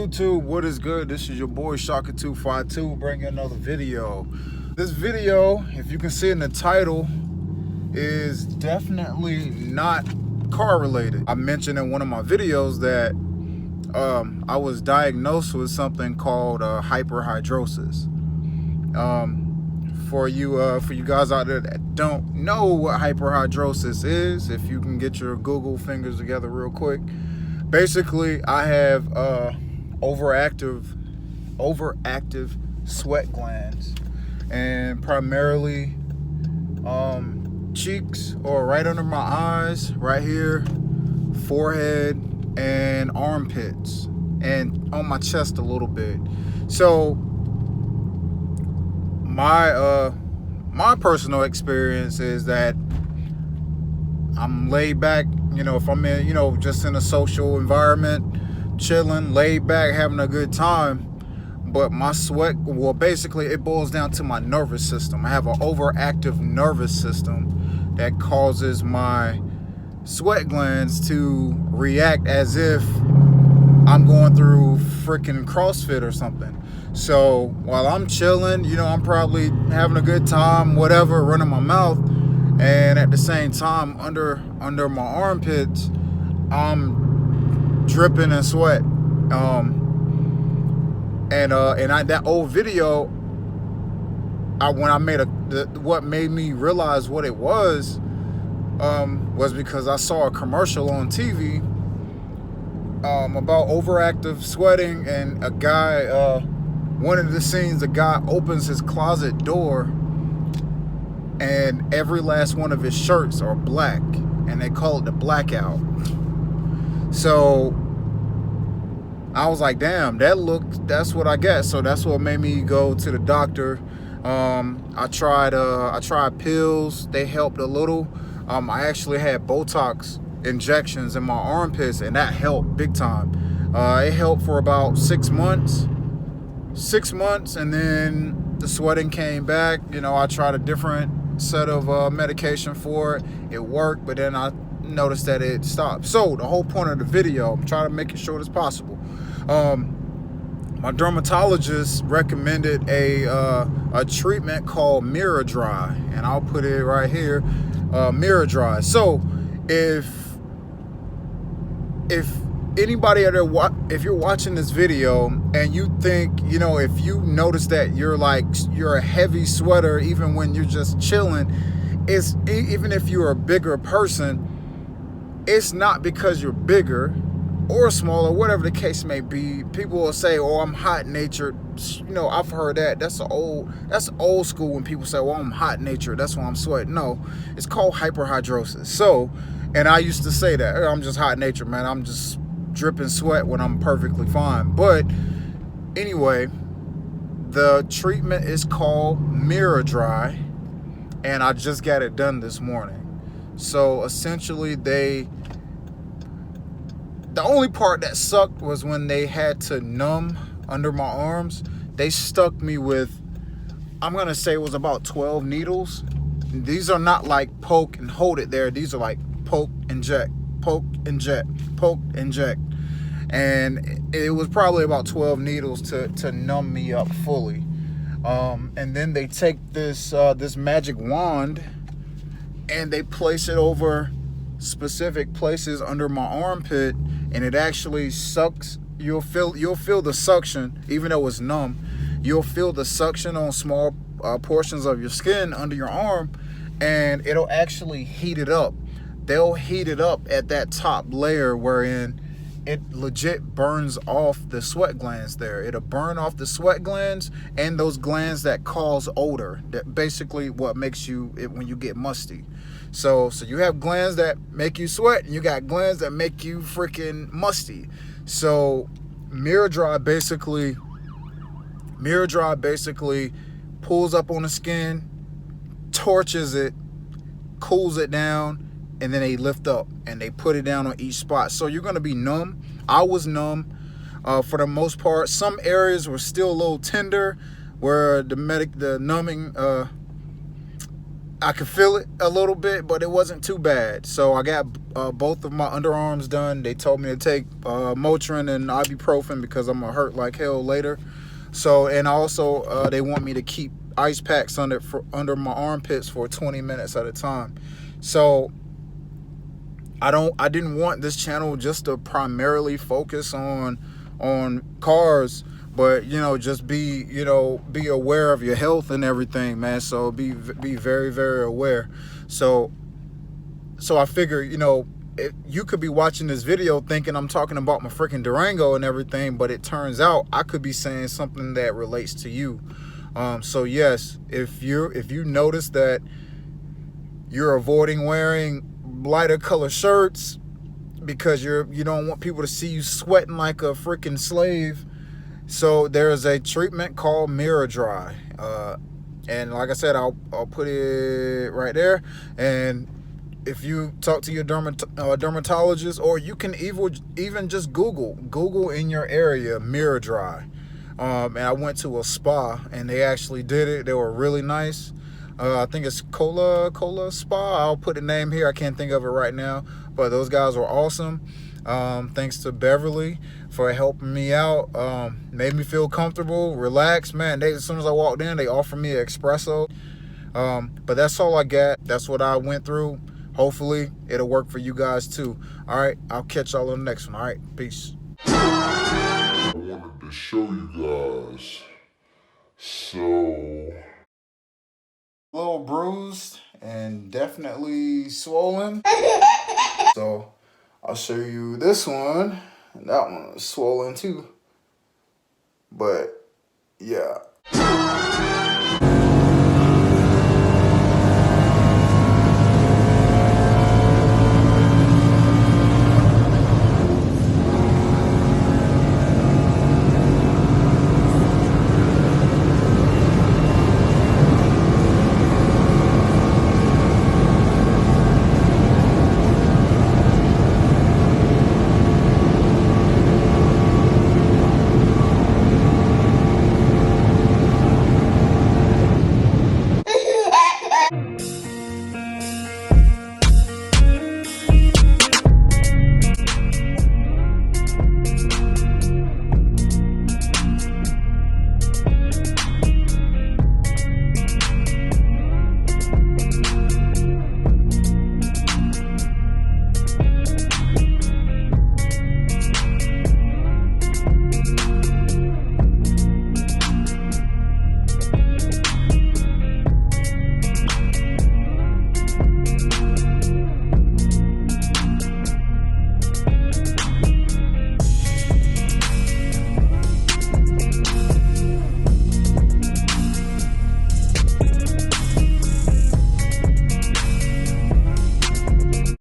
YouTube, what is good? This is your boy Shaka252 bringing another video. This video, if you can see in the title, is definitely not car related. I mentioned in one of my videos that I was diagnosed with something called hyperhidrosis. For you guys out there that don't know what hyperhidrosis is, if you can get your Google fingers together real quick. Basically, I have overactive sweat glands, and primarily cheeks or right under my eyes, right here, forehead, and armpits, and on my chest a little bit. So my personal experience is that I'm laid back, if I'm in, just in a social environment, chilling, laid back, having a good time. But my sweat, well, basically it boils down to my nervous system. I have an overactive nervous system that causes my sweat glands to react as if I'm going through freaking CrossFit or something. So while I'm chilling, I'm probably having a good time, whatever, running my mouth. And at the same time, under my armpits, I'm dripping in sweat. That old video, when I made what made me realize what it was because I saw a commercial on TV about overactive sweating, and a guy, one of the scenes, a guy opens his closet door, and every last one of his shirts are black, and they call it the blackout. So I was like, damn, that's what I get. So that's what made me go to the doctor. I tried pills. They helped a little. I actually had Botox injections in my armpits, and that helped big time. It helped for about 6 months. 6 months, and then the sweating came back. I tried a different set of medication for it. It worked, but then I noticed that it stopped. So the whole point of the video, I'm trying to make it short as possible. My dermatologist recommended a treatment called MiraDry, and I'll put it right here, MiraDry. So if anybody out there, if you're watching this video and you think, if you notice that you're a heavy sweater even when you're just chilling, it's even if you're a bigger person, it's not because you're bigger or smaller, whatever the case may be. People will say, "Oh, I'm hot natured." I've heard that. That's old school when people say, "Well, I'm hot natured, that's why I'm sweating." No, it's called hyperhidrosis. So, and I used to say that, I'm just hot natured, man. I'm just dripping sweat when I'm perfectly fine. But anyway, the treatment is called MiraDry, and I just got it done this morning. So essentially, the only part that sucked was when they had to numb under my arms. They stuck me with, I'm gonna say it was about 12 needles. These are not like poke and hold it there. These are like poke, inject, poke, inject, poke, inject. And it was probably about 12 needles to numb me up fully. And then they take this magic wand and they place it over specific places under my armpit, and it actually sucks. You'll feel the suction, even though it's numb. You'll feel the suction on small portions of your skin under your arm, and it'll actually heat it up. They'll heat it up at that top layer, wherein it legit burns off the sweat glands there. It'll burn off the sweat glands and those glands that cause odor. That basically what makes when you get musty. So you have glands that make you sweat, and you got glands that make you freaking musty. So MiraDry basically pulls up on the skin, torches it, cools it down, and then they lift up and they put it down on each spot. So you're gonna be numb. I was numb for the most part. Some areas were still a little tender, where the numbing I could feel it a little bit, but it wasn't too bad. So I got both of my underarms done. They told me to take Motrin and ibuprofen because I'm gonna hurt like hell later. So, and also they want me to keep ice packs under my armpits for 20 minutes at a time. So I didn't want this channel just to primarily focus on cars, but just be aware of your health and everything, man. So be very, very aware. So I figure, you could be watching this video thinking I'm talking about my freaking Durango and everything, but it turns out I could be saying something that relates to you. So yes, if you notice that you're avoiding wearing lighter color shirts because you don't want people to see you sweating like a freaking slave, so there's a treatment called MiraDry, and like I said, I'll put it right there. And if you talk to your dermatologist, or you can even just Google in your area MiraDry. And I went to a spa and they actually did it. They were really nice. I think it's Cola Spa. I'll put the name here. I can't think of it right now, but those guys were awesome. Thanks to Beverly for helping me out. Made me feel comfortable, relaxed, man. As soon as I walked in, they offered me an espresso. But that's all I got. That's what I went through. Hopefully it'll work for you guys too. All right, I'll catch y'all on the next one. All right, peace. I wanted to show you guys. So, a little bruised and definitely swollen. So I'll show you this one. And that one was swollen too. But